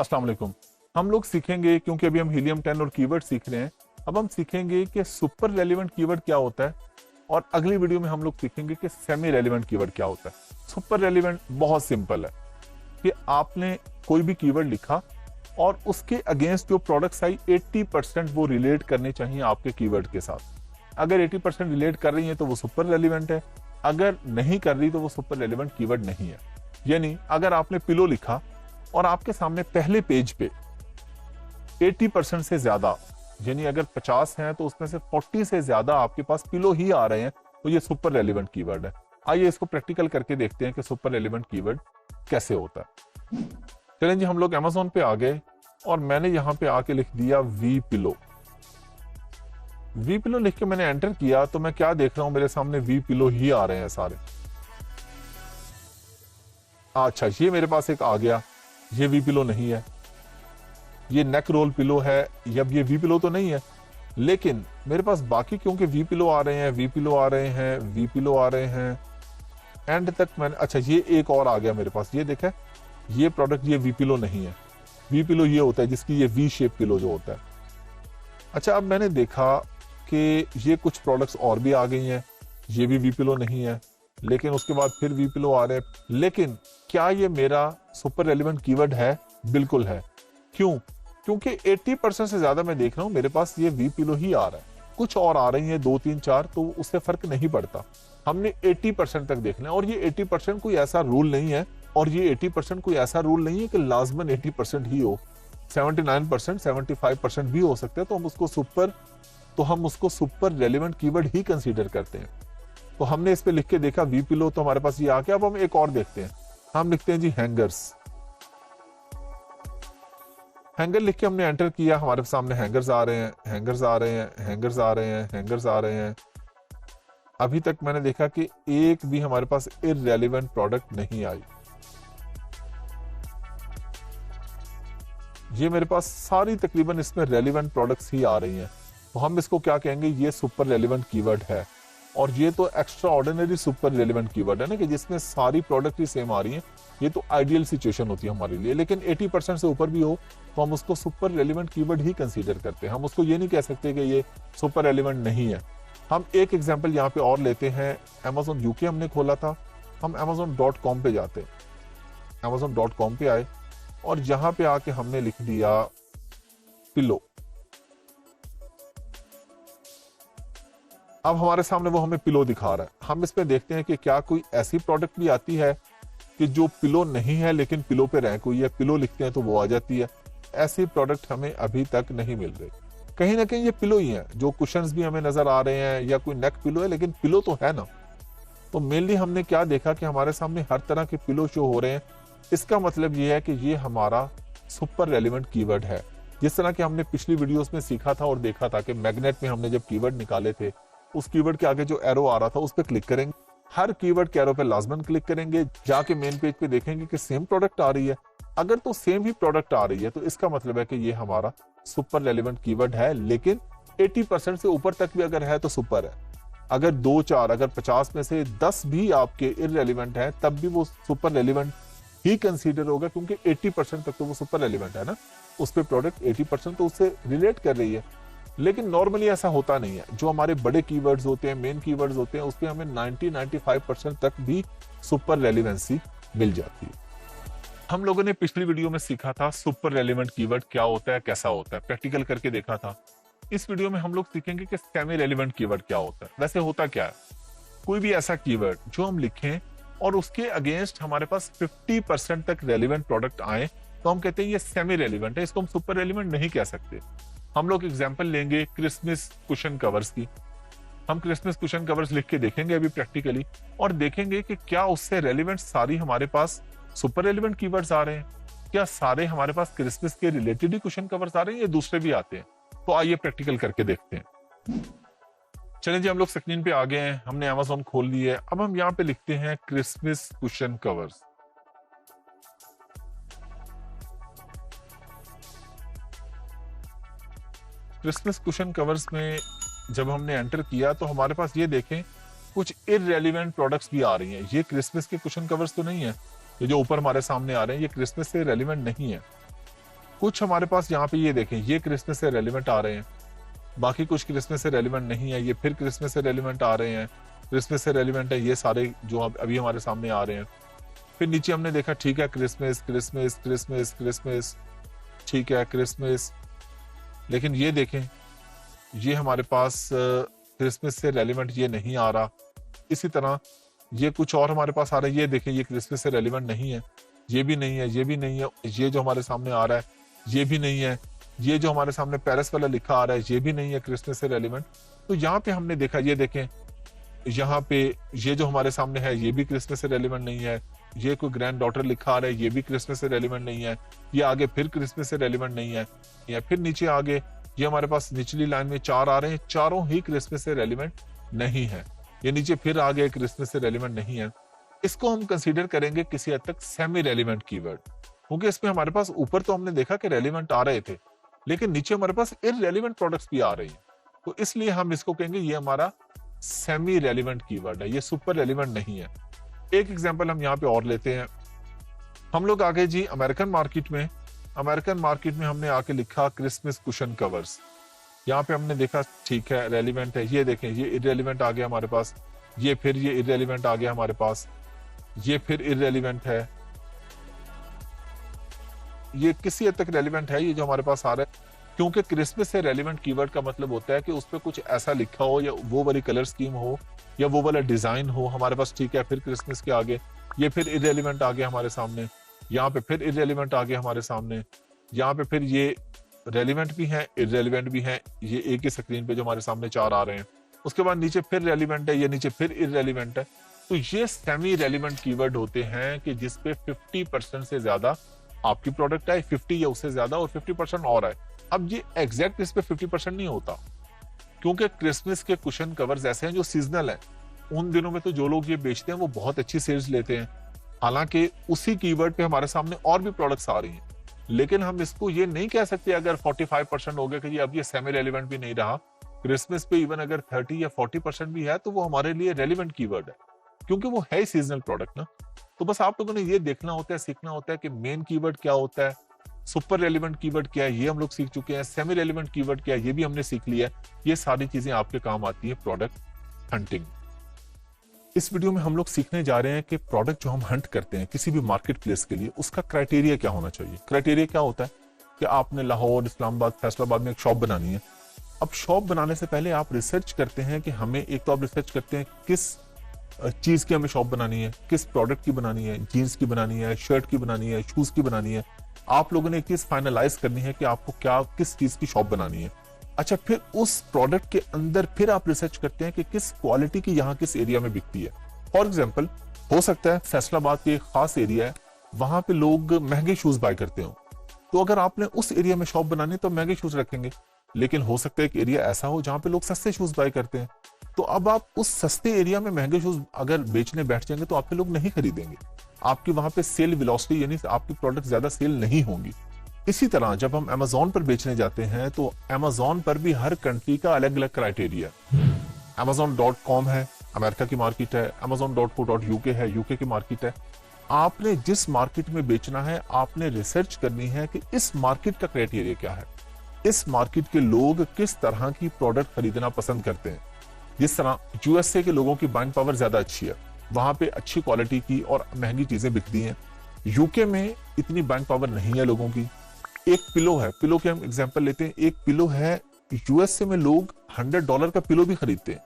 अस्सलाम वालेकुम। हम लोग सीखेंगे, क्योंकि अभी हम हीलियम 10 और कीवर्ड सीख रहे हैं, अब हम सीखेंगे कि सुपर रेलेवेंट कीवर्ड क्या होता है, और अगली वीडियो में हम लोग सीखेंगे कि सेमी रेलेवेंट कीवर्ड क्या होता है। सुपर रेलेवेंट बहुत सिंपल है कि आपने कोई भी कीवर्ड लिखा और उसके अगेंस्ट जो प्रोडक्ट्स आई 80% वो रिलेट करने चाहिए आपके कीवर्ड के साथ। अगर 80% रिलेट कर रही है तो वो सुपर रेलेवेंट है, अगर नहीं कर रही तो वो सुपर रेलेवेंट कीवर्ड नहीं है। यानी अगर आपने पिलो लिखा और आपके सामने पहले पेज पे 80% से ज्यादा, यानी अगर 50 हैं तो उसमें से 40 से ज्यादा आपके पास पिलो ही आ रहे हैं, तो ये सुपर रेलेवेंट कीवर्ड है। आइए इसको प्रैक्टिकल करके देखते हैं कि सुपर रेलेवेंट कीवर्ड कैसे होता है। चलें जी, हम लोग Amazon पे आ गए और मैंने यहां पे आके लिख दिया वी पिलो। वी पिलो लिख के मैंने एंटर किया तो मैं क्या देख रहा हूं, मेरे सामने वी पिलो ही आ रहे हैं सारे। अच्छा, ये मेरे पास एक आ गया, ये वी पिलो नहीं है, ये नेक रोल पिलो है, अब ये वी पिलो तो नहीं है। लेकिन मेरे पास बाकी क्योंकि वी पिलो आ रहे हैं, वी पिलो आ रहे हैं, वी पिलो आ रहे हैं, एंड तक मैंने, अच्छा ये एक और आ गया मेरे पास, ये देखा, ये प्रोडक्ट, ये वी पिलो नहीं है। वी पिलो ये होता है जिसकी ये वी शेप पिलो जो होता है। अच्छा, अब मैंने देखा कि ये कुछ प्रोडक्ट्स और भी आ गई हैं, ये भी वी पिलो नहीं है, लेकिन उसके बाद फिर वी पिलो आ रहे हैं। लेकिन क्या ये मेरा सुपर रेलेवेंट कीवर्ड है? बिल्कुल है। क्यों? क्योंकि 80% से ज्यादा मैं देख रहा हूं मेरे पास ये वी पिलो ही आ रहा है। कुछ और आ रही है 2 3 4, तो उससे फर्क नहीं पड़ता। हमने 80% तक देखना है, और ये 80% कोई ऐसा रूल नहीं है, और ये 80% कोई ऐसा रूल नहीं है कि लाजमन 80% ही हो। 79%, 75% भी हो सकते हैं, तो हम उसको सुपर रेलेवेंट कीवर्ड ही कंसीडर करते हैं। तो हमने इस पे लिख के देखा वी पिलो, तो हमारे पास ये आ गया। अब हम एक और देखते हैं, हम लिखते हैं जी हैंगर्स। हैंगर लिख के हमने एंटर किया, हमारे सामने हैंगर्स आ रहे हैं, हैंगर्स आ रहे हैं, हैंगर्स आ रहे हैं, हैंगर्स आ रहे हैं। अभी तक मैंने देखा कि एक भी हमारे पास इररेलेवेंट प्रोडक्ट नहीं आई। ये मेरे पास सारी तकरीबन इसमें रेलेवेंट प्रोडक्ट्स ही आ रही हैं, तो हम इसको क्या कहेंगे, ये सुपर रेलेवेंट कीवर्ड है। और ये तो extra ordinary super relevant keyword है ना, कि जिसमें सारी प्रोडक्ट ही सेम आ रही हैं। ये तो आइडियल सिचुएशन होती है हमारे लिए, लेकिन 80% से ऊपर भी हो तो हम उसको सुपर रेलेवेंट कीवर्ड ही कंसीडर करते हैं। हम उसको ये नहीं कह सकते कि ये सुपर रेलेवेंट नहीं है। हम एक एग्जांपल यहाँ पे और लेते हैं। Amazon UK हमने खोला था, हम Amazon.com पे जाते हैं। Amazon.com पे आए और यहाँ पे आके हमने लिख दिया पिलो। अब हमारे सामने वो हमें पिलो दिखा रहा है। हम इस पे देखते हैं कि क्या कोई ऐसी प्रोडक्ट भी आती है कि जो पिलो नहीं है लेकिन पिलो पे रैंक हुई है। पिलो लिखते हैं तो वो आ जाती है। ऐसी प्रोडक्ट हमें अभी तक नहीं मिल रही। कहीं ना कहीं ये पिलो ही है, जो कुशन्स भी हमें नजर आ रहे हैं, या कोई नेक पिलो है, लेकिन पिलो तो है ना। तो मेनली हमने क्या देखा कि हमारे सामने हर तरह के पिलो शो हो रहे हैं। इसका मतलब ये है कि ये हमारा सुपर रेलेवेंट कीवर्ड है। जिस तरह कि हमने पिछली वीडियोस में सीखा था और देखा था कि मैग्नेट में हमने जब कीवर्ड निकाले थे, उस कीवर्ड के आगे जो एरो आ रहा था उस पर क्लिक करेंगे, हर कीवर्ड के एरो पे लाजमन क्लिक करेंगे, जाके मेन पेज पे देखेंगे कि सेम प्रोडक्ट आ रही है। अगर तो सेम ही प्रोडक्ट आ रही है तो इसका मतलब है कि ये हमारा सुपर रेलेवेंट कीवर्ड है। लेकिन 80% से ऊपर तक भी अगर है तो सुपर है। अगर 2 4, अगर 50 में से 10 भी आपके इररेलेवेंट है, तब भी वो सुपर रेलेवेंट ही कंसीडर होगा, क्योंकि 80% तक तो वो सुपर रेलेवेंट है ना। उस पर प्रोडक्ट 80% तो उससे रिलेट कर रही है। लेकिन नॉर्मली ऐसा होता नहीं है। जो हमारे बड़े कीवर्ड्स होते हैं, मेन कीवर्ड्स होते हैं, उस पर हमें 90-95% तक भी सुपर रेलेवेंसी मिल जाती है। हम लोगों ने पिछली वीडियो में सीखा था सुपर रेलेवेंट कीवर्ड क्या होता है, कैसा होता है, प्रैक्टिकल करके देखा था। इस वीडियो में हम लोग सीखेंगे कि सेमी रेलेवेंट कीवर्ड क्या होता है। वैसे होता क्या है, कोई भी ऐसा कीवर्ड जो हम लिखें और उसके अगेंस्ट हमारे पास 50% तक रेलेवेंट प्रोडक्ट आए, तो हम कहते हैं ये सेमी रेलेवेंट है, इसको हम सुपर रेलेवेंट नहीं कह सकते। हम लोग एग्जाम्पल लेंगे क्रिसमस कुशन कवर्स की। हम क्रिसमस कुशन कवर्स लिख के देखेंगे अभी प्रैक्टिकली, और देखेंगे कि क्या उससे रेलेवेंट सारी हमारे पास सुपर रेलेवेंट कीवर्ड्स आ रहे हैं, क्या सारे हमारे पास क्रिसमस के रिलेटेड ही कुशन कवर्स आ रहे हैं या दूसरे भी आते हैं। तो आइए प्रैक्टिकल करके देखते हैं। चलिए जी, हम लोग स्क्रीन पे आ गए हैं, हमने Amazon खोल ली है। अब हम यहाँ पे लिखते हैं Christmas cushion covers. Christmas cushion covers में जब हमने एंटर किया तो हमारे पास ये देखें कुछ इररेलेवेंट प्रोडक्ट्स भी आ रही हैं। ये क्रिसमस के कुशन कवर्स तो नहीं है, ये जो ऊपर हमारे सामने आ रहे हैं ये क्रिसमस से रेलेवेंट नहीं है। कुछ हमारे पास यहाँ पे ये देखें, ये क्रिसमस से रेलिवेंट आ रहे हैं, बाकी कुछ क्रिसमस से रेलिवेंट नहीं है, ये फिर क्रिसमस से रेलिवेंट आ रहे हैं, क्रिसमस से रेलिवेंट है, ये सारे जो अभी हमारे सामने आ रहे हैं। फिर नीचे हमने देखा ठीक है क्रिसमस क्रिसमस क्रिसमस क्रिसमस, ठीक है क्रिसमस, लेकिन ये देखें ये हमारे पास क्रिसमस से रेलिवेंट ये नहीं आ रहा। इसी तरह ये कुछ और हमारे पास आ रहा है, ये देखें ये क्रिसमस से रेलिवेंट नहीं है, ये भी नहीं है, ये भी नहीं है, ये जो हमारे सामने आ रहा है ये भी नहीं है, ये जो हमारे सामने पेरिस वाला लिखा आ रहा है ये भी नहीं है क्रिसमस से रेलिवेंट। तो यहाँ पे हमने देखा, ये देखें यहाँ पे ये जो हमारे सामने है ये भी क्रिसमस से रेलिवेंट नहीं है, ये कोई ग्रैंड डॉटर लिखा आ रहा है ये भी क्रिसमस से रेलिवेंट नहीं है, ये आगे फिर क्रिसमस से रेलिवेंट नहीं है, या फिर नीचे आगे ये हमारे पास निचली लाइन में 4 आ रहे हैं, चारों ही क्रिसमस से रेलिवेंट नहीं है। ये नीचे फिर आगे क्रिसमस से रेलिवेंट नहीं है। इसको हम कंसीडर करेंगे किसी हद तक सेमी रेलिवेंट कीवर्ड, क्योंकि इसमें हमारे पास ऊपर तो हमने देखा कि रेलिवेंट आ रहे थे, लेकिन नीचे हमारे पास इररेलेवेंट प्रोडक्ट्स भी आ रही हैं, तो इसलिए हम इसको कहेंगे ये हमारा सेमी रेलिवेंट कीवर्ड है, ये सुपर रेलिवेंट नहीं है। एक एग्जांपल हम यहाँ पे और लेते हैं। हम लोग आगे जी अमेरिकन मार्केट में हमने आके लिखा क्रिसमस कुशन कवर्स, यहाँ पे हमने देखा ठीक है रेलिवेंट है, ये देखें ये इररेलेवेंट आ गया हमारे पास, ये फिर ये इररेलेवेंट आ गया हमारे पास, ये फिर इररेलेवेंट है, ये किसी हद तक रेलिवेंट है ये जो हमारे पास आ रहा है, क्योंकि क्रिसमस से रेलिवेंट कीवर्ड का मतलब होता है कि उस पर कुछ ऐसा लिखा हो या वो वाली कलर स्कीम हो या वो वाला डिजाइन हो हमारे पास, ठीक है। फिर क्रिसमस के आगे ये फिर इररेलेवेंट आ गया हमारे सामने, यहाँ पे फिर इररेलेवेंट आ गया हमारे सामने, यहाँ पे फिर ये रेलिवेंट भी है इररेलेवेंट भी है, ये एक ही स्क्रीन पे जो हमारे सामने 4 आ रहे हैं। उसके बाद नीचे फिर रेलिवेंट है, ये नीचे फिर इररेलेवेंट है। तो ये सेमी रेलिवेंट कीवर्ड होते हैं कि जिसपे 50% से ज्यादा आपकी प्रोडक्ट है, 50 या उससे ज्यादा और 50% और है। अब ये एग्जैक्ट इस पे 50% नहीं होता, क्योंकि क्रिसमस के कुशन कवर्स ऐसे हैं जो सीजनल है, उन दिनों में तो जो लोग ये बेचते हैं वो बहुत अच्छी सेल्स लेते हैं, हालांकि उसी कीवर्ड पे हमारे सामने और भी प्रोडक्ट्स आ रही हैं, लेकिन हम इसको ये नहीं कह सकते अगर 45% हो गया कि अब ये सेमी रेलिवेंट भी नहीं रहा, क्रिसमस पे इवन अगर 30 या 40% भी है तो वो हमारे लिए रेलिवेंट कीवर्ड है, क्योंकि वो है सीजनल प्रोडक्ट ना। तो बस आप लोगों ने ये देखना होता है, सीखना होता है कि मेन कीवर्ड क्या होता है, सुपर रेलिवेंट कीवर्ड क्या है ये हम लोग सीख चुके हैं, सेमी रेलिवेंट कीवर्ड क्या है ये भी हमने सीख लिया है। ये सारी चीजें आपके काम आती है प्रोडक्ट हंटिंग। इस वीडियो में हम लोग सीखने जा रहे हैं कि प्रोडक्ट जो हम हंट करते हैं किसी भी मार्केट प्लेस के लिए, उसका क्राइटेरिया क्या होना चाहिए। क्राइटेरिया क्या होता है कि आपने लाहौर, इस्लामाबाद, फैसलाबाद में एक शॉप बनानी है। अब शॉप बनाने से पहले आप रिसर्च करते हैं कि हमें, एक तो आप रिसर्च करते हैं किस चीज की हमें शॉप बनानी है, किस प्रोडक्ट की बनानी है, जीन्स की बनानी है, शर्ट की बनानी है, शूज की बनानी है। आप लोगों ने एक चीज फाइनलाइज करनी है कि आपको क्या, किस चीज की शॉप बनानी है। अच्छा, फिर उस प्रोडक्ट के अंदर फिर आप रिसर्च करते हैं कि किस क्वालिटी की यहाँ किस एरिया में बिकती है। फॉर एग्जाम्पल, हो सकता है फैसलाबाद के एक खास एरिया है, वहां पे लोग महंगे शूज बाय करते हो, तो अगर आपने उस एरिया में शॉप बनानी है तो महंगे शूज रखेंगे। लेकिन हो सकता है एक एरिया ऐसा हो जहां पे लोग सस्ते शूज बाय करते हैं, तो अब आप उस सस्ते एरिया में महंगे शूज अगर बेचने बैठ जाएंगे तो आपके लोग नहीं खरीदेंगे, आपकी वहां पे सेल वेलोसिटी यानी आपकी प्रोडक्ट ज्यादा सेल नहीं होंगी। इसी तरह जब हम Amazon पर बेचने जाते हैं तो Amazon पर भी हर कंट्री का अलग अलग क्राइटेरिया। Amazon.com है, अमेरिका की मार्केट है, Amazon.co.uk है, यूके की मार्केट है। आपने जिस मार्केट में बेचना है आपने रिसर्च करनी है कि इस मार्केट का क्राइटेरिया क्या है, इस मार्केट के लोग किस तरह की प्रोडक्ट खरीदना पसंद करते हैं। जिस तरह यूएसए के लोगों की बाइंग पावर ज्यादा अच्छी है, वहां पे अच्छी क्वालिटी की और महंगी चीजें बिकती हैं। यूके में इतनी बाइंग पावर नहीं है लोगों की। एक पिलो है, पिलो के हम एग्जांपल लेते हैं, एक पिलो है, यूएसए में लोग $100 का पिलो भी खरीदते हैं,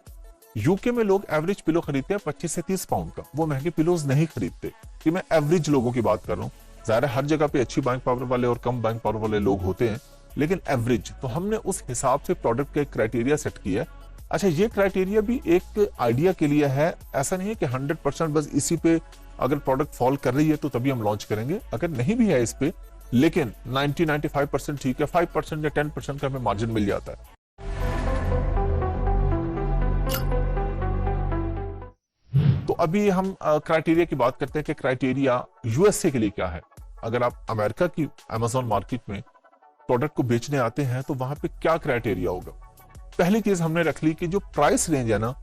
यूके में लोग एवरेज पिलो खरीदते हैं 25 से 30 पाउंड का, वो महंगे पिलोज नहीं खरीदते। कि मैं एवरेज लोगों की बात कर रहा हूँ, ज़ाहिर है हर जगह पे अच्छी बाइंग पावर वाले और कम बाइंग पावर वाले लोग होते हैं, लेकिन एवरेज। तो हमने उस हिसाब से प्रोडक्ट का एक क्राइटेरिया सेट किया। अच्छा, ये क्राइटेरिया भी एक आइडिया के लिए है, ऐसा नहीं है कि 100% बस इसी पे अगर प्रोडक्ट फॉल कर रही है तो तभी हम लॉन्च करेंगे, अगर नहीं भी है इस पे, लेकिन 90-95% ठीक है, 5% या 10% का हमें मार्जिन मिल जाता है। तो अभी हम क्राइटेरिया की बात करते हैं कि क्राइटेरिया यूएसए के लिए क्या है। अगर आप अमेरिका की Amazon मार्केट में प्रोडक्ट को बेचने आते हैं तो वहां पे क्या क्राइटेरिया होगा। पहली चीज हमने रख ली कि जो प्राइस रेंज है ना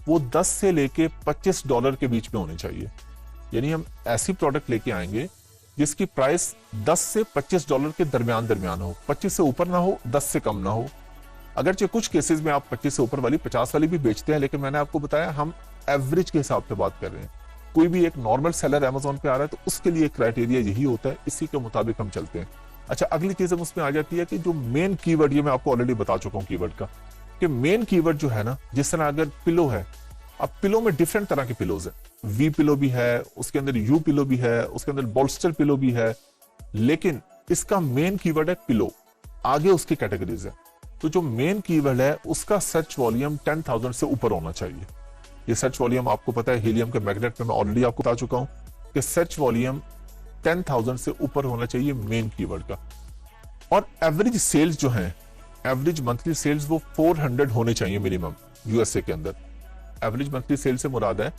वो 10 से लेके $25 के बीच में होने चाहिए। यानी हम ऐसी प्रोडक्ट लेके आएंगे जिसकी प्राइस 10 से $25 के दरमियान हो, 25 से ऊपर ना हो, 10 से कम ना हो। अगरचे कुछ केसेस में आप 25 से ऊपर वाली 50 वाली भी बेचते हैं, लेकिन मैंने आपको बताया हम एवरेज के हिसाब से बात कर रहे हैं। कोई भी एक नॉर्मल सेलर अमेजोन पे आ रहा है तो उसके लिए क्राइटेरिया यही होता है, इसी के मुताबिक हम चलते हैं। अच्छा, अगली चीज उसमें आ जाती है कि जो मेन कीवर्ड, ये मैं आपको ऑलरेडी बता चुका हूँ कीवर्ड का, कि मेन कीवर्ड जो है ना, जिस तरह अगर पिलो है, अब पिलो में डिफरेंट तरह के पिलोज है, वी पिलो भी है, उसके अंदर यू पिलो भी है, उसके अंदर बोल्स्टर पिलो भी है, लेकिन इसका मेन कीवर्ड है पिलो, आगे उसकी कैटेगरीज है। तो जो मेन कीवर्ड है उसका सर्च वॉल्यूम 10,000 से ऊपर होना चाहिए। ये सर्च वॉल्यूम आपको पता है, हीलियम के मैग्नेट में मैं ऑलरेडी आपको बता चुका हूं कि सर्च वॉल्यूम 10,000 से ऊपर होना चाहिए मेन कीवर्ड का। और एवरेज सेल्स जो है, एवरेज मंथली सेल्स वो 400 होने चाहिए मिनिमम यूएसए के अंदर। एवरेज मंथली सेल से मुराद है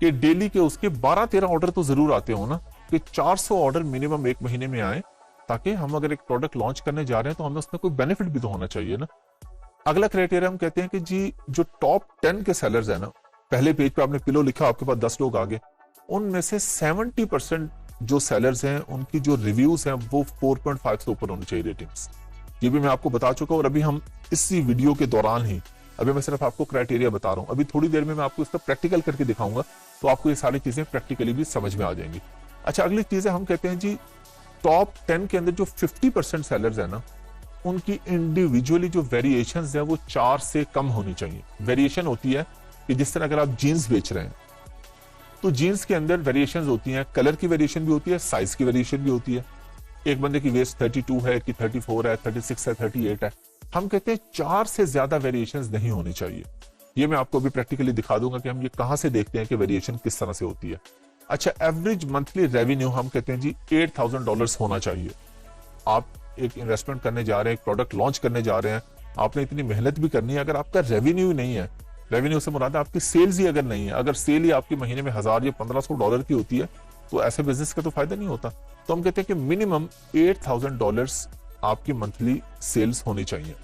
कि डेली के उसके 12-13 ऑर्डर तो जरूर आते हो ना, कि 400 ऑर्डर मिनिमम एक महीने में आए, ताकि हम अगर एक प्रोडक्ट लॉन्च करने जा रहे हैं तो हमें उसमें कोई बेनिफिट भी तो होना चाहिए ना। अगला क्राइटेरिया हम कहते हैं कि जी जो टॉप 10 के सेलर्स है ना, पहले पेज पे आपने पिलो लिखा, आपके पास 10 लोग आगे, उनमें से 70% जो सेलर्स हैं उनकी जो रिव्यूज हैं वो 4.5 से ऊपर होनी चाहिए रेटिंग्स। ये भी मैं आपको बता चुका हूं, और अभी हम इसी वीडियो के दौरान ही, अभी मैं सिर्फ आपको क्राइटेरिया बता रहा हूं, अभी थोड़ी देर में मैं आपको इसका प्रैक्टिकल करके दिखाऊंगा, तो आपको ये सारी चीजें प्रैक्टिकली भी समझ में आ जाएंगी। अच्छा, अगली चीज है, हम कहते हैं जी टॉप 10 के अंदर जो 50% सेलर्स है ना, उनकी इंडिविजुअली जो वेरिएशंस है वो 4 से कम होनी चाहिए। वेरिएशन होती है कि जिस तरह अगर आप जीन्स बेच रहे हैं तो जीन्स के अंदर वेरिएशंस होती हैं, कलर की वेरिएशन भी होती है, साइज की वेरिएशन भी होती है। एक बंदे की वेस्ट 32 है कि 34 है, 36 है, 38 है, हम कहते हैं 4 से ज्यादा वेरिएशंस नहीं होनी चाहिए। ये मैं आपको अभी प्रैक्टिकली दिखा दूंगा कि हम ये कहां से देखते हैं कि वेरिएशन किस तरह से होती है। अच्छा, एवरेज मंथली रेवेन्यू हम कहते हैं जी $8,000 होना चाहिए। आप एक इन्वेस्टमेंट करने जा रहे हैं, एक प्रोडक्ट लॉन्च करने जा रहे हैं, आपने इतनी मेहनत भी करनी है, अगर आपका रेवेन्यू नहीं है, रेवेन्यू से मुराद है आपकी सेल्स ही अगर नहीं है, अगर सेल ही आपकी महीने में $1,000 या $1,500 की होती है, तो ऐसे बिजनेस का तो फायदा नहीं होता। तो हम कहते हैं कि मिनिमम $8,000 आपकी मंथली सेल्स होनी चाहिए।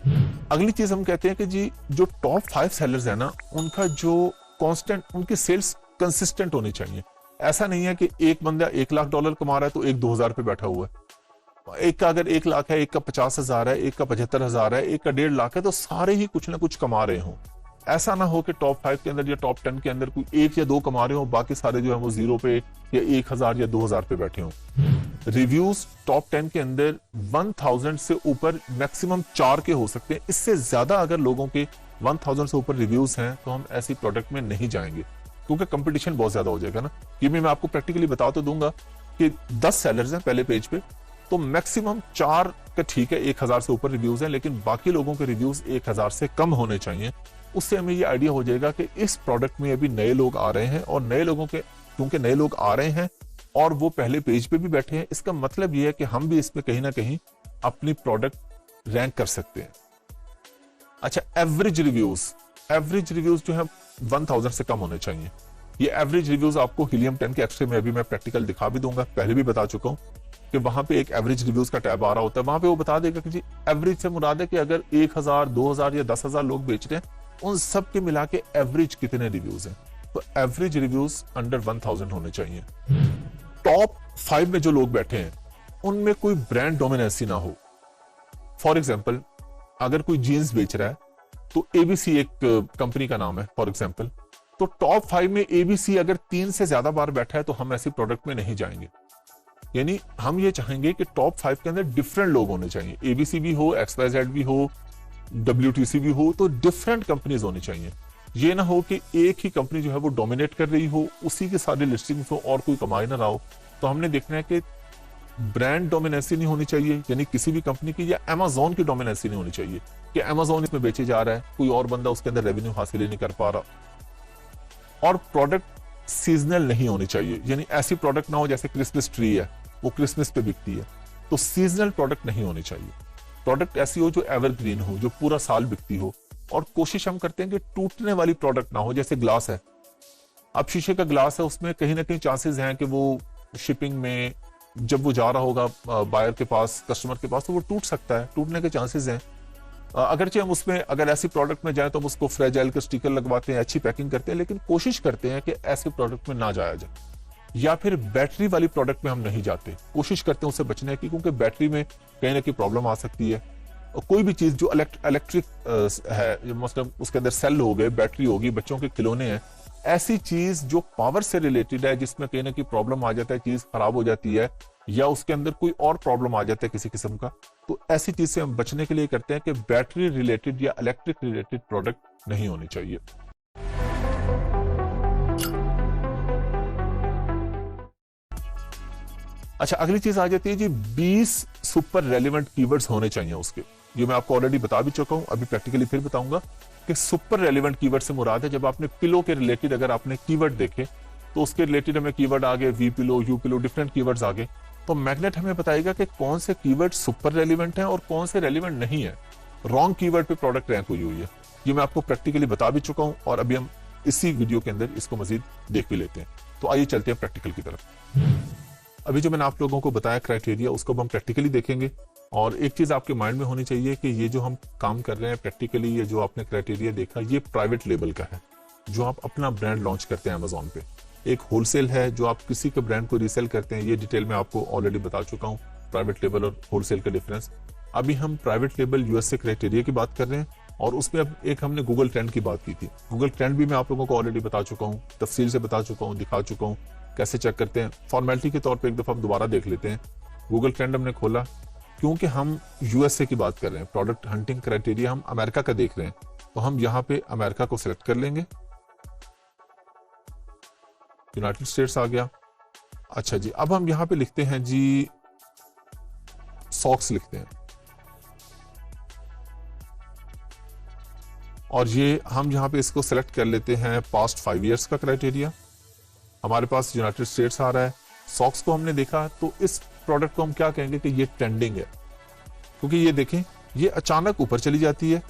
अगली चीज हम कहते हैं कि जी जो टॉप 5 सेलर्स है ना, उनका जो कांस्टेंट, उनकी सेल्स कंसिस्टेंट होनी चाहिए। ऐसा नहीं है कि एक बंदा $1,00,000 कमा रहा है तो एक 2,000 पे बैठा हुआ है। एक का अगर 1 लाख है, एक का 50,000 है, एक का 75,000 है, एक का 1.5 लाख है, तो सारे ही कुछ ना कुछ कमा रहे हों। ऐसा ना हो कि टॉप 5 के अंदर या टॉप 10 के अंदर कोई 1 या 2 कमा रहे हो, बाकी सारे जो है वो 0 पे या 1,000 या 2,000 पे बैठे हों। रिव्यूज टॉप 10 के अंदर 1,000 से ऊपर मैक्सिमम 4 के हो सकते हैं। इससे ज्यादा अगर लोगों के 1,000 से ऊपर रिव्यूज हैं तो हम ऐसी प्रोडक्ट में नहीं जाएंगे, क्योंकि कंपटीशन बहुत ज्यादा हो जाएगा ना। ये भी मैं आपको प्रैक्टिकली बता तो दूंगा कि 10 सेलर्स हैं पहले पेज पे, तो मैक्सिमम 4 का ठीक है, 1,000 से ऊपर रिव्यूज हैं, लेकिन बाकी लोगों के रिव्यूज 1,000 से कम होने चाहिए। उससे हमें ये आइडिया हो जाएगा कि इस प्रोडक्ट में अभी नए लोग आ रहे हैं, और नए लोगों के, क्योंकि नए लोग आ रहे हैं और वो पहले पेज पे भी बैठे हैं, इसका मतलब ये है कि हम भी इसमें कहीं ना कहीं अपनी प्रोडक्ट रैंक कर सकते हैं। अच्छा, एवरेज रिव्यूज जो है 1,000 से कम होने चाहिए। ये एवरेज रिव्यूज आपको हीलियम 10 के एक्सरे में अभी मैं प्रैक्टिकल दिखा भी दूंगा, पहले भी बता चुका हूं कि वहां पे एक एवरेज रिव्यूज का टैब आ रहा होता है, वहां पे वो बता देगा कि जी एवरेज से मुराद है कि अगर 1,000, 2,000 या 10,000 लोग बेच रहे हैं, उन सब के मिला के एवरेज कितने रिव्यूज हैं। तो एवरेज रिव्यूज अंडर 1,000 होने चाहिए। टॉप 5 में जो लोग बैठे हैं उनमें कोई ब्रांड डोमिनेंसी ना हो। फॉर एग्जाम्पल, अगर कोई जीन्स बेच रहा है तो एबीसी एक कंपनी का नाम है फॉर एग्जाम्पल, तो टॉप 5 में एबीसी अगर 3 से ज्यादा बार बैठा है तो हम ऐसी प्रोडक्ट में नहीं जाएंगे। यानी हम ये चाहेंगे कि टॉप 5 के अंदर डिफरेंट लोग होने चाहिए, एबीसी भी हो, XYZ भी हो, WTC भी हो, तो डिफरेंट कंपनीज होनी चाहिए। ये ना हो कि एक ही कंपनी जो है वो डोमिनेट कर रही हो, उसी के सारे लिस्टिंग्स हो और कोई कमाई ना रहा हो। तो हमने देखना है कि ब्रांड डोमिनेंसी नहीं होनी चाहिए, यानी किसी भी कंपनी की, या अमेजोन की डोमिनेंसी नहीं होनी चाहिए कि अमेजोन इसमें बेचे जा रहा है, कोई और बंदा उसके अंदर रेवेन्यू हासिल ही नहीं कर पा रहा। और प्रोडक्ट सीजनल नहीं होनी चाहिए, यानी ऐसी प्रोडक्ट ना हो जैसे क्रिसमस ट्री है, वो क्रिसमस पे बिकती है, तो सीजनल प्रोडक्ट नहीं होनी चाहिए। प्रोडक्ट ऐसी हो जो एवरग्रीन हो, जो पूरा साल बिकती हो, और कोशिश हम करते हैं कि टूटने वाली प्रोडक्ट ना हो। जैसे ग्लास है, अब शीशे का ग्लास है, उसमें कहीं ना कहीं चांसेस हैं कि वो शिपिंग में जब वो जा रहा होगा बायर के पास, कस्टमर के पास, तो वो टूट सकता है, टूटने के चांसेस हैं। अगरचे हम उसमें अगर ऐसी प्रोडक्ट में जाए तो हम उसको फ्रेजाइल के स्टिकर लगवाते हैं, अच्छी पैकिंग करते हैं, लेकिन कोशिश करते हैं कि ऐसे प्रोडक्ट में ना जाया जाए। या फिर बैटरी वाली प्रोडक्ट में हम नहीं जाते, कोशिश करते हैं उससे बचने की, क्योंकि बैटरी में कहीं ना कहीं प्रॉब्लम आ सकती है। और कोई भी चीज जो इलेक्ट्रिक है, मतलब उसके अंदर सेल हो गए, बैटरी होगी, बच्चों के खिलौने हैं, ऐसी चीज जो पावर से रिलेटेड है, जिसमें कहीं ना कहीं प्रॉब्लम आ जाता है, चीज खराब हो जाती है या उसके अंदर कोई और प्रॉब्लम आ जाता है किसी किस्म का, तो ऐसी चीज से हम बचने के लिए करते हैं कि बैटरी रिलेटेड या इलेक्ट्रिक रिलेटेड प्रोडक्ट नहीं होनी चाहिए। अच्छा, अगली चीज आ जाती है जी 20 सुपर रेलिवेंट कीवर्ड्स होने चाहिए उसके। ये मैं आपको ऑलरेडी बता भी चुका हूं, अभी प्रैक्टिकली फिर बताऊंगा कि सुपर रेलिवेंट कीवर्ड से मुराद है जब आपने पिलो के रिलेटेड अगर आपने कीवर्ड देखे तो उसके रिलेटेड हमें कीवर्ड आ गए, V pillow, U pillow, different keywords आ गए, तो मैग्नेट हमें बताएगा कि कौन से कीवर्ड सुपर रेलिवेंट हैं और कौन से रेलिवेंट नहीं है, रॉन्ग कीवर्ड पे प्रोडक्ट रैंक हुई हुई है। ये मैं आपको प्रैक्टिकली बता भी चुका हूं और अभी हम इसी वीडियो के अंदर इसको मजीद देख भी लेते हैं। तो आइए चलते हैं प्रैक्टिकल की तरफ। अभी जो मैंने आप लोगों को बताया क्राइटेरिया, उसको हम प्रैक्टिकली देखेंगे। और एक चीज आपके माइंड में होनी चाहिए कि ये जो हम काम कर रहे हैं प्रैक्टिकली, ये जो आपने क्राइटेरिया देखा, ये प्राइवेट लेबल का है, जो आप अपना ब्रांड लॉन्च करते हैं अमेजोन पे। एक होलसेल है जो आप किसी के ब्रांड को रीसेल करते हैं, ये डिटेल में आपको ऑलरेडी बता चुका हूँ, प्राइवेट लेबल और होलसेल का डिफरेंस। अभी हम प्राइवेट लेबल यूएसए क्राइटेरिया की बात कर रहे हैं और उसमें अब एक हमने गूगल ट्रेंड की बात की थी। गूगल ट्रेंड भी मैं आप लोगों को ऑलरेडी बता चुका हूँ, तफसील से बता चुका हूँ, दिखा चुका हूँ कैसे चेक करते हैं। फॉर्मेलिटी के तौर पे एक दफा हम दोबारा देख लेते हैं। गूगल ट्रेंड हमने खोला, क्योंकि हम यूएसए की बात कर रहे हैं, प्रोडक्ट हंटिंग क्राइटेरिया हम अमेरिका का देख रहे हैं, तो हम यहाँ पे अमेरिका को सिलेक्ट कर लेंगे। यूनाइटेड स्टेट्स आ गया। अच्छा जी, अब हम यहाँ पे लिखते हैं जी सॉक्स लिखते हैं, और ये हम यहाँ पे इसको सिलेक्ट कर लेते हैं पास्ट 5 ईयर्स का क्राइटेरिया। हमारे पास यूनाइटेड स्टेट्स आ रहा है। सॉक्स को हमने देखा, तो इस प्रोडक्ट को हम क्या कहेंगे कि ये ट्रेंडिंग है, क्योंकि ये देखें ये अचानक ऊपर चली जाती है,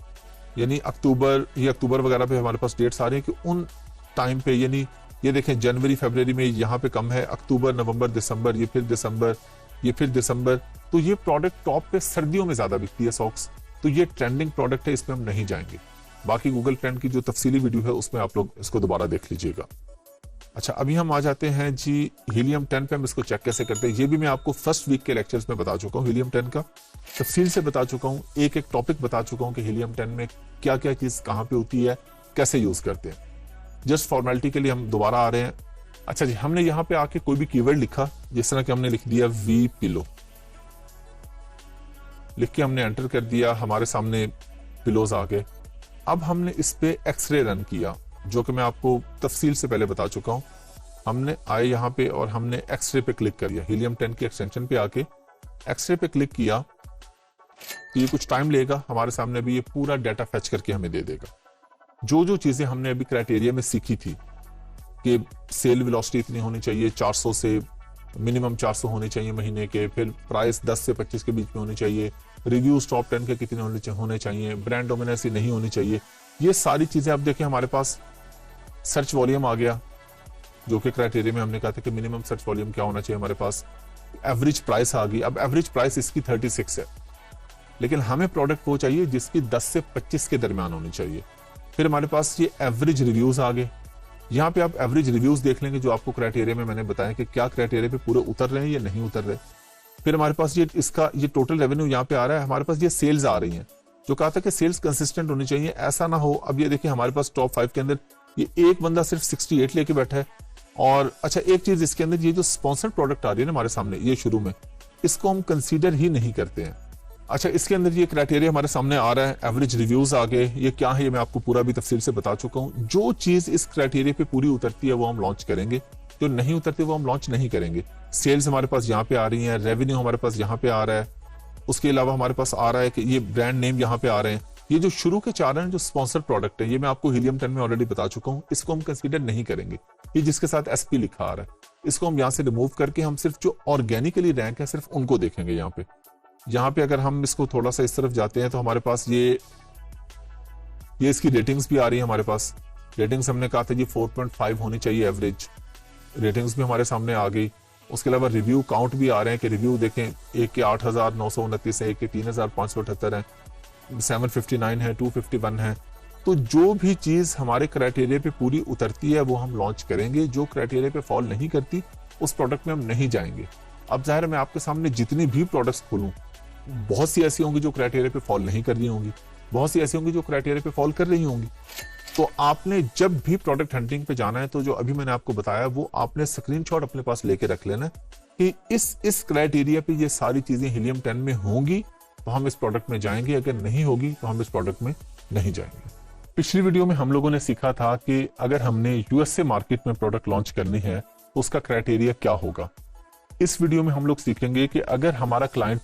यानी अक्टूबर वगैरह पे हमारे पास डेट्स आ रही है कि उन टाइम पे, यानी ये देखें जनवरी फरवरी में यहाँ पे कम है, अक्टूबर नवंबर दिसंबर, ये फिर दिसंबर, ये फिर दिसंबर, तो ये प्रोडक्ट टॉप पे सर्दियों में ज्यादा बिकती है सॉक्स, तो ये ट्रेंडिंग प्रोडक्ट है, इसमें हम नहीं जाएंगे। बाकी गूगल ट्रेंड की जो तफसीली वीडियो है उसमें आप लोग इसको दोबारा देख लीजिएगा। अच्छा, अभी हम आ जाते हैं जी हीलियम 10 पे। हम इसको चेक कैसे करते हैं ये भी मैं आपको फर्स्ट वीक के लेक्चर्स में बता चुका हूँ, हीलियम 10 का तफसील से बता चुका हूँ, एक एक टॉपिक बता चुका हूँ कि हीलियम 10 में क्या क्या चीज कहाँ पे होती है, कैसे यूज करते हैं। जस्ट फॉर्मेलिटी के लिए हम दोबारा आ रहे हैं। अच्छा जी, हमने यहाँ पे आके कोई भी कीवर्ड लिखा, जिस तरह कि हमने लिख दिया वी पिलो, लिख के हमने एंटर कर दिया, हमारे सामने पिलोज आ गए। अब हमने इस पे एक्सरे रन किया, जो कि मैं आपको तफसील से पहले बता चुका हूं। हमने आए यहाँ पे और हमने एक्सरे पे क्लिक कर दिया, हीलियम 10 की एक्सटेंशन पे आके एक्सरे पे क्लिक किया, तो ये कुछ टाइम लेगा, हमारे सामने भी ये पूरा डाटा फेच करके हमें दे देगा। जो जो चीजें हमने अभी क्राइटेरिया में सीखी थी कि सेल वेलोसिटी इतनी होनी चाहिए, 400 से मिनिमम 400 होने चाहिए महीने के, फिर प्राइस 10 से 25 के बीच में होनी चाहिए, रिव्यूज टॉप 10 के कितने होने चाहिए, ब्रांड डोमिनेंसी नहीं होनी चाहिए, ये सारी चीजें अब देखिए हमारे पास सर्च वॉल्यूम आ गया, जो कि क्राइटेरिया में हमने कहा था कि मिनिमम सर्च वॉल्यूम क्या होना चाहिए हमारे पास। एवरेज प्राइस आ गई, अब एवरेज प्राइस इसकी 36 है, लेकिन हमें प्रोडक्ट वो चाहिए जिसकी 10 से 25 के दरमियान होनी चाहिए। फिर हमारे पास ये एवरेज रिव्यूज आ गए, यहाँ पे आप एवरेज रिव्यूज देख लेंगे, जो आपको क्राइटेरिया में मैंने बताया कि क्या क्राइटेरिया पे पूरे उतर रहे हैं या नहीं उतर रहे। फिर हमारे पास ये इसका ये टोटल रेवेन्यू यहाँ पे आ रहा है, हमारे पास ये सेल्स आ रही हैं, जो कहा था कि सेल्स कंसिस्टेंट होनी चाहिए, ऐसा ना हो। अब ये देखिए हमारे पास टॉप 5 के अंदर ये एक बंदा सिर्फ 68 लेके बैठा है। और अच्छा, एक चीज इसके अंदर, ये जो स्पॉन्सर्ड प्रोडक्ट आ रही है ना हमारे सामने, ये शुरू में इसको हम कंसीडर ही नहीं करते हैं। अच्छा, इसके अंदर ये क्राइटेरिया हमारे सामने आ रहा है, एवरेज रिव्यूज आ गए, ये क्या है ये मैं आपको पूरा भी तफसील से बता चुका हूँ। जो चीज इस क्राइटेरिया पे पूरी उतरती है वो हम लॉन्च करेंगे, जो नहीं उतरती वो हम लॉन्च नहीं करेंगे। सेल्स हमारे पास यहाँ पे आ रही है, रेवेन्यू हमारे पास यहाँ पे आ रहा है, उसके अलावा हमारे पास आ रहा है कि ये ब्रांड नेम यहाँ पे आ रहे हैं। ये जो शुरू के 4 हैं जो स्पॉन्सर्ड प्रोडक्ट है, ये मैं आपको हीलियम 10 में ऑलरेडी बता चुका हूँ, इसको हम कंसीडर नहीं करेंगे। ये जिसके साथ एसपी लिखा आ रहा है, इसको हम यहाँ से रिमूव करके हम सिर्फ जो ऑर्गेनिकली रैंक है सिर्फ उनको देखेंगे। यहाँ पे अगर हम इसको थोड़ा सा इस तरफ जाते हैं तो हमारे पास ये इसकी रेटिंग्स भी आ रही है हमारे पास। रेटिंग्स हमने कहा था जी 4.5 होनी चाहिए एवरेज, रेटिंग्स भी हमारे सामने आ गई। उसके अलावा रिव्यू काउंट भी आ रहे हैं कि रिव्यू देखें, एक के 8,929 है, एक के 3,578 है, 759 है, 251 है। तो जो भी चीज हमारे क्राइटेरिया पे पूरी उतरती है वो हम लॉन्च करेंगे, जो क्राइटेरिया पे फॉल नहीं करती उस प्रोडक्ट में हम नहीं जाएंगे। अब जाहिर है मैं आपके सामने जितनी भी प्रोडक्ट्स खोलूं, बहुत सी ऐसी होंगी जो क्राइटेरिया पे फॉल नहीं कर रही होंगी, बहुत सी ऐसी होंगी जो क्राइटेरिया पे फॉल कर रही होंगी। तो आपने जब भी प्रोडक्ट हंटिंग पे जाना है तो जो अभी मैंने आपको बताया वो आपने स्क्रीनशॉट अपने पास लेके रख लेना कि इस क्राइटेरिया पे ये सारी चीजें हीलियम 10 में होंगी तो हम इस प्रोडक्ट में जाएंगे, अगर नहीं होगी तो हम इस प्रोडक्ट में नहीं जाएंगे। पिछली वीडियो में हम लोगों ने सीखा था कि अगर हमने यूएसए मार्केट में प्रोडक्ट लॉन्च करनी है तो उसका क्राइटेरिया क्या होगा। इस वीडियो में हम लोग सीखेंगे कि अगर हमारा क्लाइंट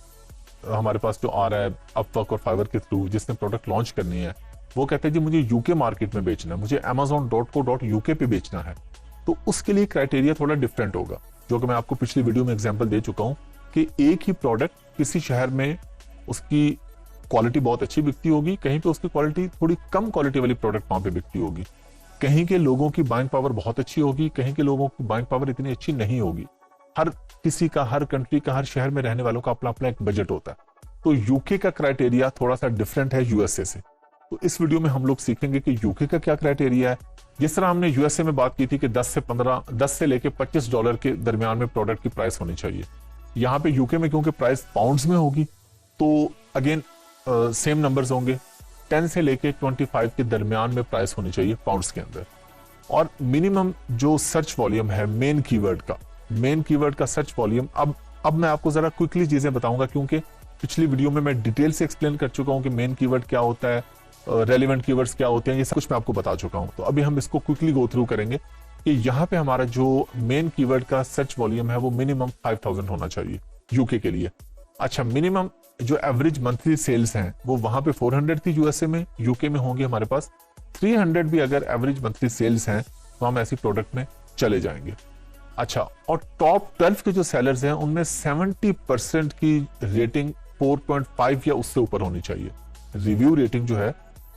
हमारे पास जो आ रहा है अपवर्क और फाइवर के थ्रू, जिसने प्रोडक्ट लॉन्च करनी है, वो कहते हैं जी मुझे यूके मार्केट में बेचना है, मुझे amazon.co.uk पे बेचना है, तो उसके लिए क्राइटेरिया थोड़ा डिफरेंट होगा, जो कि मैं आपको पिछली वीडियो में एग्जांपल दे चुका हूं कि एक ही प्रोडक्ट किसी शहर में उसकी क्वालिटी बहुत अच्छी बिकती होगी, कहीं पे उसकी क्वालिटी थोड़ी कम क्वालिटी वाली प्रोडक्ट वहां पे बिकती होगी, कहीं के लोगों की बाइंग पावर बहुत अच्छी होगी, कहीं के लोगों की बाइंग पावर इतनी अच्छी नहीं होगी। हर किसी का, हर कंट्री का, हर शहर में रहने वालों का अपना अपना एक बजट होता है। तो यूके का क्राइटेरिया थोड़ा सा डिफरेंट है यूएसए से। तो इस वीडियो में हम लोग सीखेंगे कि यूके का क्या क्राइटेरिया है। जिस तरह हमने यूएसए में बात की थी कि 10 से लेके $25 के दरमियान में प्रोडक्ट की प्राइस होनी चाहिए, यहाँ पे यूके में क्योंकि प्राइस पाउंड्स में होगी तो अगेन सेम नंबर्स होंगे, 10 से लेके 25 के दरमियान में प्राइस होनी चाहिए पाउंड्स के अंदर। और मिनिमम जो सर्च वॉल्यूम है मेन कीवर्ड का सर्च वॉल्यूम, अब मैं आपको जरा क्विकली चीजें बताऊंगा क्योंकि पिछली वीडियो में मैं डिटेल से एक्सप्लेन कर चुका हूं कि मेन कीवर्ड क्या होता है, रेलेवेंट कीवर्ड्स क्या होते हैं, ये सब कुछ मैं आपको बता चुका हूं। तो अभी हम इसको क्विकली गो थ्रू करेंगे कि यहाँ पे हमारा जो मेन कीवर्ड का सर्च वॉल्यूम है वो मिनिमम 5000 होना चाहिए यूके के लिए। अच्छा, मिनिमम जो एवरेज मंथली सेल्स हैं वो वहां पे 400 थी यूएसए में, यूके में होंगे हमारे पास 300 भी अगर एवरेज मंथली सेल्स हैं तो हम ऐसी प्रोडक्ट में चले जाएंगे। अच्छा, और टॉप 12 के जो सेलर्स हैं उनमें 70% की रेटिंग 4.5 या उससे ऊपर होनी चाहिए। रिव्यू रेटिंग जो है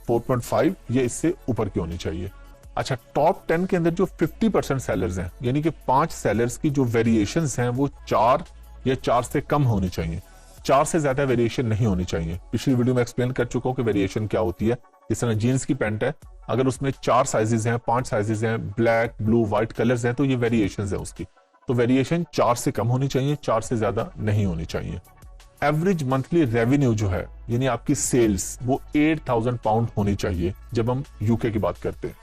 4.5 या इससे ऊपर की होनी चाहिए। अच्छा, टॉप 10 के अंदर जो 50% सेलर्स हैं, यानी कि 5 सेलर्स की जो वेरिएशंस हैं वो 4 या 4 से कम होनी चाहिए, 4 से ज्यादा वेरिएशन नहीं होनी चाहिए। पिछली वीडियो में एक्सप्लेन कर चुका हूं कि वेरिएशन क्या होती है। जिस तरह जीन्स की पैंट है, अगर उसमें 4 साइजेस हैं, 5 साइजेस हैं, ब्लैक, ब्लू, व्हाइट कलर्स हैं, तो ये वेरिएशंस है उसकी। तो वेरिएशन 4 से कम होनी चाहिए, 4 से ज्यादा नहीं होनी चाहिए। एवरेज मंथली रेवेन्यू जो है यानी आपकी सेल्स वो 8000 पाउंड होनी चाहिए जब हम यूके की बात करते हैं।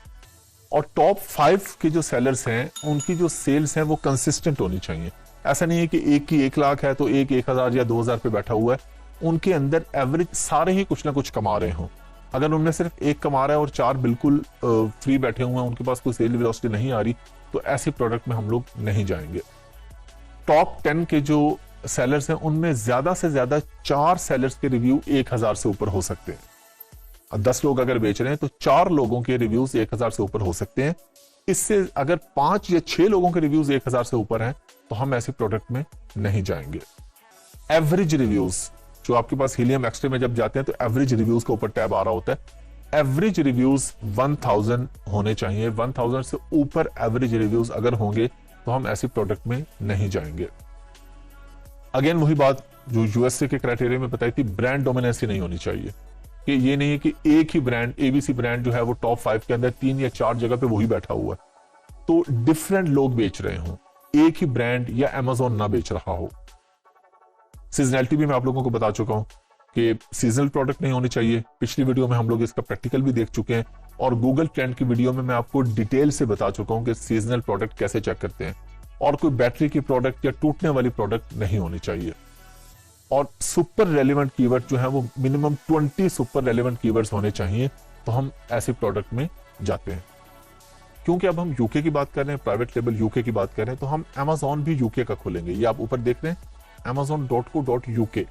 और टॉप 5 के जो सेलर्स हैं उनकी जो सेल्स हैं वो कंसिस्टेंट होनी चाहिए। ऐसा नहीं है कि एक की 1 लाख है तो एक 1000 या 2000 पे बैठा हुआ है, उनके अंदर एवरेज सारे ही कुछ ना कुछ कमा रहे हों। अगर उनमें सिर्फ एक कमा रहा है और 4 बिल्कुल फ्री बैठे हुए हैं, उनके पास कोई सेल वेलोसिटी नहीं आ रही, तो ऐसे प्रोडक्ट में हम लोग नहीं जाएंगे। टॉप 10 के जो सेलर्स हैं उनमें ज्यादा से ज्यादा 4 सेलर्स के रिव्यू 1000 से ऊपर हो सकते हैं। 10 लोग अगर बेच रहे हैं तो 4 लोगों के रिव्यूज 1000 से ऊपर हो सकते हैं। इससे अगर 5 या 6 लोगों के रिव्यूज 1000 से ऊपर हैं तो हम ऐसे प्रोडक्ट में नहीं जाएंगे। एवरेज रिव्यूज जो आपके पास हीलियम एक्सट्रा में जब जाते हैं तो एवरेज रिव्यूज के ऊपर टैब आ रहा होता है। एवरेज रिव्यूज 1000 होने चाहिए, 1000 से ऊपर एवरेज रिव्यूज अगर होंगे तो हम ऐसी प्रोडक्ट में नहीं जाएंगे। अगेन वही बात जो यूएसए के क्राइटेरिया में बताई थी, ब्रांड डोमिनेंसी नहीं होनी चाहिए कि ये नहीं है कि एक ही ब्रांड, एबीसी ब्रांड जो है वो टॉप 5 के अंदर 3 या 4 जगह पे वही बैठा हुआ है, तो डिफरेंट लोग बेच रहे हो, एक ही ब्रांड या अमेज़न ना बेच रहा हो। सीजनैलिटी भी मैं आप लोगों को बता चुका हूं कि सीजनल प्रोडक्ट नहीं होनी चाहिए। पिछली वीडियो में हम लोग इसका प्रैक्टिकल भी देख चुके हैं और गूगल ट्रेंड की वीडियो में मैं आपको डिटेल से बता चुका हूं कि सीजनल प्रोडक्ट कैसे चेक करते हैं। और कोई बैटरी की प्रोडक्ट या टूटने वाली प्रोडक्ट नहीं होनी चाहिए। और सुपर रेलेवेंट कीवर्ड जो है वो मिनिमम 20 सुपर रेलेवेंट कीवर्ड्स होने चाहिए, तो हम ऐसे प्रोडक्ट में जाते हैं। क्योंकि अब हम यूके की बात कर रहे हैं, प्राइवेट लेबल यूके की बात कर रहे हैं, तो हम Amazon भी यूके का खोलेंगे। ये आप ऊपर देख रहे हैं amazon.co.uk।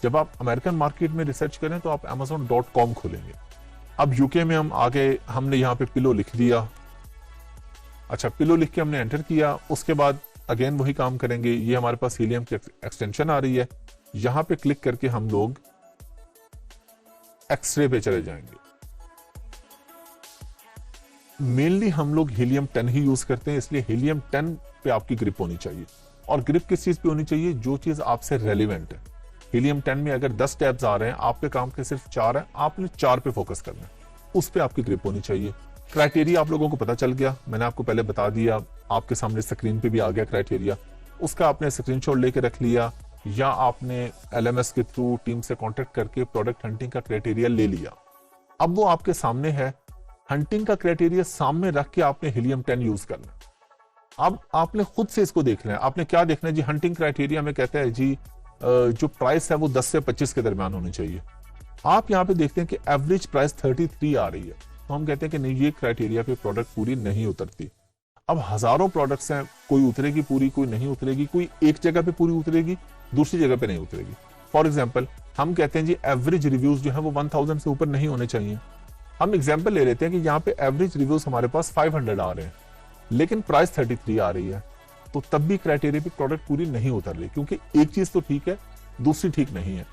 जब आप अमेरिकन मार्केट में रिसर्च करें तो आप amazon.com खोलेंगे। अब यूके में हम आगे, हमने यहाँ पे पिलो लिख दिया। अच्छा, पिलो लिख के हमने एंटर किया, उसके बाद अगेन वही काम करेंगे। ये हमारे पास हीलियम की एक्सटेंशन आ रही है, यहां पे क्लिक करके हम लोग एक्सरे पे चले जाएंगे। मेनली हम लोग हीलियम 10 ही यूज करते हैं, इसलिए हीलियम 10 पे आपकी ग्रिप होनी चाहिए। और ग्रिप किस चीज पे होनी चाहिए? जो चीज आपसे रेलिवेंट है। हीलियम 10 में अगर 10 टैब्स आ रहे हैं, आपके काम के सिर्फ 4 है, आपने 4 पे फोकस करना है, उस पे आपकी ग्रिप होनी चाहिए। क्राइटेरिया आप लोगों को पता चल गया, मैंने आपको पहले बता दिया। आपके सामने स्क्रीन पे भी आ गया क्राइटेरिया, उसका आपने स्क्रीनशॉट लेके रख लिया या आपने LMS के थ्रू टीम से कांटेक्ट करके प्रोडक्ट हंटिंग का क्राइटेरिया ले लिया। अब वो आपके सामने है, हंटिंग का क्राइटेरिया सामने रख के आपने हीलियम 10 यूज करना। अब आपने खुद से इसको देखना है। आपने क्या देखना है जी, हंटिंग क्राइटेरिया में कहता है जी जो प्राइस है वो 10 से 25 के दरमियान होनी चाहिए। आप यहाँ पे देखते हैं कि एवरेज प्राइस 33 आ रही है, तो हम कहते हैं कि नहीं, ये क्राइटेरिया पे प्रोडक्ट पूरी नहीं उतरती। अब हजारों प्रोडक्ट्स हैं, कोई उतरेगी पूरी, कोई नहीं उतरेगी, कोई एक जगह पे पूरी उतरेगी, दूसरी जगह पे नहीं उतरेगी। फॉर एग्जाम्पल हम कहते हैं जी एवरेज रिव्यूज जो है वो 1000 से ऊपर नहीं होने चाहिए। हम एग्जाम्पल ले लेते हैं कि यहाँ पे एवरेज रिव्यूज हमारे पास 500 आ रहे हैं लेकिन प्राइस 33 आ रही है, तो तब भी क्राइटेरिया पे प्रोडक्ट पूरी नहीं उतर रही, क्योंकि एक चीज तो ठीक है, दूसरी ठीक नहीं है।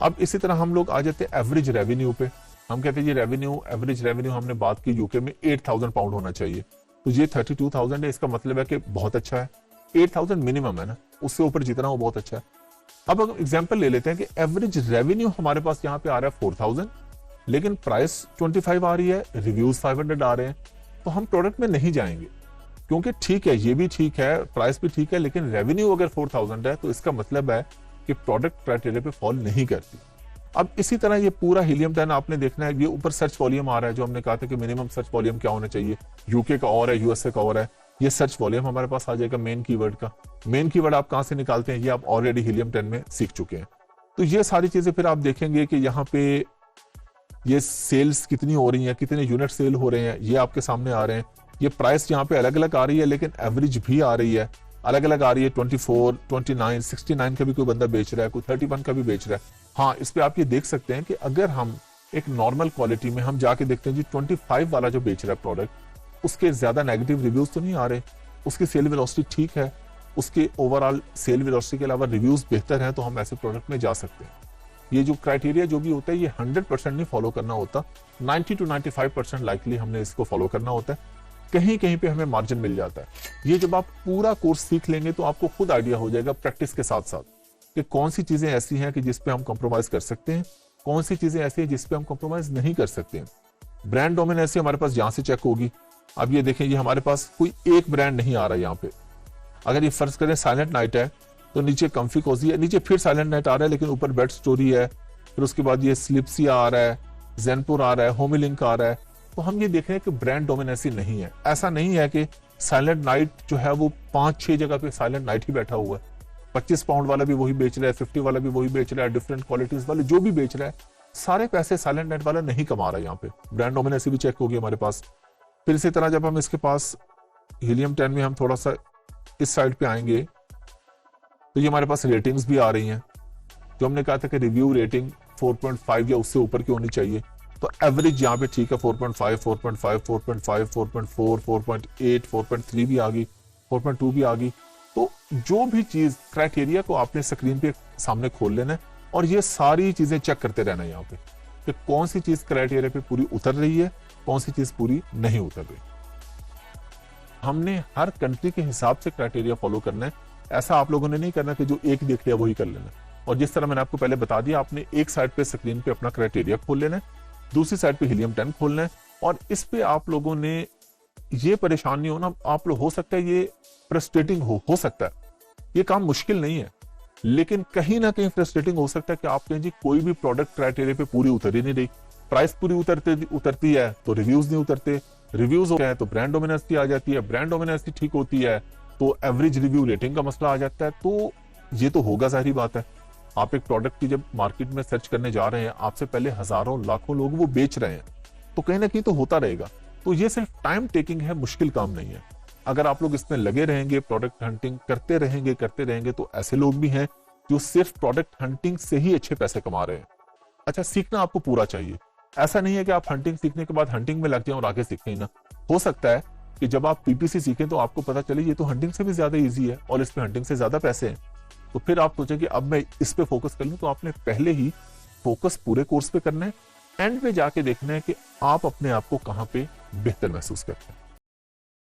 अब इसी तरह हम लोग आ जाते हैं एवरेज रेवेन्यू पे। हम कहते हैं ये रेवेन्यू, एवरेज रेवेन्यू हमने बात की यूके में 8000 पाउंड होना चाहिए, तो ये 32,000 है, इसका मतलब है कि बहुत अच्छा है। 8000 मिनिमम है ना, उससे ऊपर जितना हो बहुत अच्छा है। अब अगर एग्जांपल ले लेते हैं कि एवरेज रेवेन्यू हमारे पास यहाँ पे आ रहा है 4000 लेकिन प्राइस 25 आ रही है, रिव्यूज 500 आ रहे हैं, तो हम प्रोडक्ट में नहीं जाएंगे, क्योंकि ठीक है, ये भी ठीक है, प्राइस भी ठीक है, लेकिन रेवेन्यू अगर 4000 है तो इसका मतलब है कि प्रोडक्ट क्राइटेरिया पे फॉल नहीं करती। अब इसी तरह ये पूरा हीलियम 10 आपने देखना है। ये ऊपर सर्च वॉल्यूम आ रहा है, जो हमने कहा था कि मिनिमम सर्च वॉल्यूम क्या होना चाहिए, यूके का और है, यूएसए का और है। ये सर्च वॉल्यूम हमारे पास आ जाएगा मेन कीवर्ड का। मेन कीवर्ड आप कहां से निकालते हैं, ये आप ऑलरेडी हीलियम 10 में सीख चुके हैं। तो ये सारी चीजें फिर आप देखेंगे कि यहाँ पे ये सेल्स कितनी हो रही है, कितने यूनिट सेल हो रहे हैं, ये आपके सामने आ रहे हैं। ये प्राइस यहाँ पे अलग अलग आ रही है, लेकिन एवरेज भी आ रही है, अलग अलग आ रही है। 24, 29, 69 का भी कोई बंदा बेच रहा है, कोई 31 का भी बेच रहा है। हाँ, इस पे आप ये देख सकते हैं कि अगर हम एक नॉर्मल क्वालिटी में हम जाके देखते हैं जी 25 वाला जो बेच रहा है प्रोडक्ट, उसके ज्यादा नेगेटिव रिव्यूज तो नहीं आ रहे, उसकी सेल वेलोसिटी ठीक है, उसके ओवरऑल सेल वेलोसिटी के अलावा रिव्यूज बेहतर हैं, तो हम ऐसे प्रोडक्ट में जा सकते हैं। ये जो क्राइटेरिया जो भी होता है, ये 100% नहीं फॉलो करना होता, 90 to 95% लाइकली हमने इसको फॉलो करना होता है। कहीं कहीं पे हमें मार्जिन मिल जाता है। ये जब आप पूरा कोर्स सीख लेंगे तो आपको खुद आइडिया हो जाएगा प्रैक्टिस के साथ साथ कि कौन सी चीजें ऐसी हैं कि जिसपे हम कॉम्प्रोमाइज कर सकते हैं, कौन सी चीजें ऐसी हैं जिसपे हम कॉम्प्रोमाइज नहीं कर सकते हैं। ब्रांड डोमिनेंसी हमारे पास यहाँ से चेक होगी। अब ये देखें, ये हमारे पास कोई एक ब्रांड नहीं आ रहा है यहाँ पे। अगर ये फर्ज करें साइलेंट नाइट है, तो नीचे कम्फी कोजी है, नीचे फिर साइलेंट नाइट आ रहा है, लेकिन ऊपर बेड स्टोरी है, फिर उसके बाद ये स्लिप्सी आ रहा है, ज़ेनपुर आ रहा है, होमी लिंक आ रहा है। तो हम ये देख रहे हैं कि ब्रांड डोमिनेंसी नहीं है। ऐसा नहीं है कि साइलेंट नाइट जो है वो 5-6 जगह पे साइलेंट नाइट ही बैठा हुआ है। 25 पाउंड वाला भी वही बेच रहा है, 50 वाला भी वही बेच रहा है, डिफरेंट क्वालिटीज वाले जो भी बेच रहा है, सारे पैसे साइलेंट नाइट वाला नहीं कमा रहा है। यहाँ पे ब्रांड डोमिनेंसी भी चेक होगी हमारे पास। फिर इसी तरह जब हम इसके पास हीलियम 10 में हम थोड़ा सा इस साइड पे आएंगे, तो ये हमारे पास रेटिंग्स भी आ रही हैं। जो हमने कहा था कि रिव्यू रेटिंग 4.5 या उससे ऊपर की होनी चाहिए, तो एवरेज यहाँ पे ठीक है, 4.5, 4.5, 4.5, 4.4, 4.8, 4.3 भी आ गई, 4.2 भी आ गई। तो जो भी चीज क्राइटेरिया को आपने स्क्रीन पे सामने खोल लेना है और ये सारी चीजें चेक करते रहना है यहाँ पे कि कौन सी चीज क्राइटेरिया पे पूरी उतर रही है, कौन सी चीज पूरी नहीं उतर रही। हमने हर कंट्री के हिसाब से क्राइटेरिया फॉलो करना है। ऐसा आप लोगों ने नहीं करना कि जो एक देख लिया वही कर लेना। और जिस तरह मैंने आपको पहले बता दिया, आपने एक साइड पे स्क्रीन पे अपना क्राइटेरिया खोल लेना है, दूसरी साइड पे हीलियम 10 खोलना है। और इस पे आप लोगों ने ये परेशान नहीं होना। आप लोग, हो सकता है ये फ्रस्ट्रेटिंग हो सकता है, ये काम मुश्किल नहीं है, लेकिन कहीं ना कहीं फ्रस्ट्रेटिंग हो सकता है कि आप कहें जी कोई भी प्रोडक्ट क्राइटेरिया पे पूरी उतर ही नहीं रही। प्राइस पूरी उतरती है तो रिव्यूज नहीं उतरते, रिव्यूज हो गए तो ब्रांड डोमिनेंसी आ जाती है, ब्रांड डोमिनेंसी ठीक होती है तो एवरेज रिव्यू रेटिंग का मसला आ जाता है। तो ये तो होगा, जाहिर बात है। आप एक प्रोडक्ट की जब मार्केट में सर्च करने जा रहे हैं, आपसे पहले हजारों लाखों लोग वो बेच रहे हैं, तो कहीं ना कहीं तो होता रहेगा। तो ये सिर्फ टाइम टेकिंग है, मुश्किल काम नहीं है। अगर आप लोग इसमें लगे रहेंगे, प्रोडक्ट हंटिंग करते रहेंगे, तो ऐसे लोग भी हैं जो सिर्फ प्रोडक्ट हंटिंग से ही अच्छे पैसे कमा रहे हैं। अच्छा, सीखना आपको पूरा चाहिए। ऐसा नहीं है कि आप हंटिंग सीखने के बाद हंटिंग में लग जाएं और आगे सीखें ही ना। हो सकता है कि जब आप पीपीसी सीखें तो आपको पता चले ये तो हंटिंग से भी ज्यादा ईजी है और इसमें हंटिंग से ज्यादा पैसे हैं, तो फिर आप सोचें कि अब मैं इस पे फोकस कर लूं। तो आपने पहले ही फोकस पूरे कोर्स पे करना है, एंड पे जाके देखना है कि आप अपने आप को कहां पे बेहतर महसूस करते हैं।